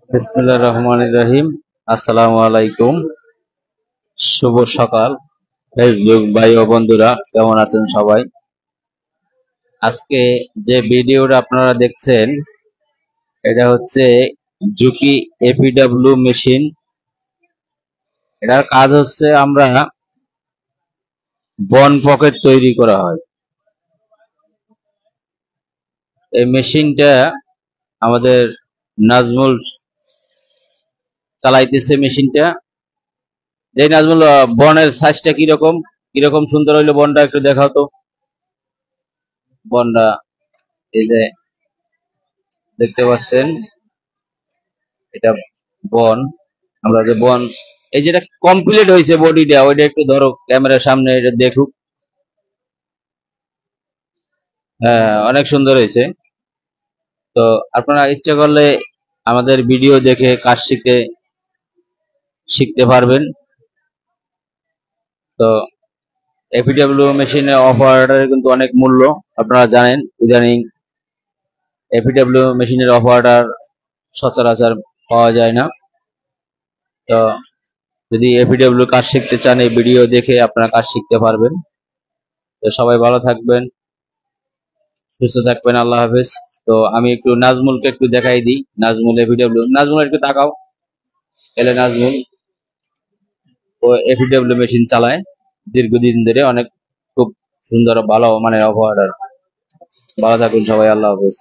বিসমিল্লাহির রহমানির রহিম। আসসালামু আলাইকুম। শুভ সকাল ফেসবুক ভাই ও বন্ধুরা, কেমন আছেন সবাই? আজকে যে ভিডিওটা আপনারা দেখছেন এটা হচ্ছে জুকি এপিডব্লিউ মেশিন। এটার কাজ হচ্ছে আমরা বন পকেট তৈরি করা হয়। এই মেশিনটা আমাদের নাজমুল চালাইতেছে। মেশিনটা যে নাজমুল, বনের সাইজটা কিরকম কিরকম সুন্দর হইলো বনটা একটু দেখাও তো। বনটা এই যে দেখতে পাচ্ছেন, এটা বন। আমরা যে বন, এই যেটা কমপ্লিট হয়েছে বডিটা, ওইটা একটু ধরো ক্যামেরার সামনে, এটা দেখুক। হ্যাঁ, অনেক সুন্দর হয়েছে। তো আপনারা ইচ্ছা করলে আমাদের ভিডিও দেখে কাজ শিখতে পারবেন। তো এপিডব্লিউ মেশিনের অপারেটরের কিন্তু অনেক মূল্য, আপনারা জানেন। ইদানিং এপিডব্লিউ মেশিনের অপারেটর সচরাচর পাওয়া যায় না। তো যদি এপিডব্লিউ কাজ শিখতে চান, এই ভিডিও দেখে আপনারা কাজ শিখতে পারবেন। তো সবাই ভালো থাকবেন, সুস্থ থাকবেন। আল্লাহ হাফেজ। তো আমি একটু নাজমুলকে একটু দেখাই দিই। নাজমুল এপিডব্লিউ, নাজমুল একটু তাকাও। এলে নাজমুল, ও এপিডব্লিউ মেশিন চালায় দীর্ঘদিন ধরে, অনেক খুব সুন্দর ভালো মানের অপারেটর। ভালো থাকুন সবাই, আল্লাহ হাফেজ।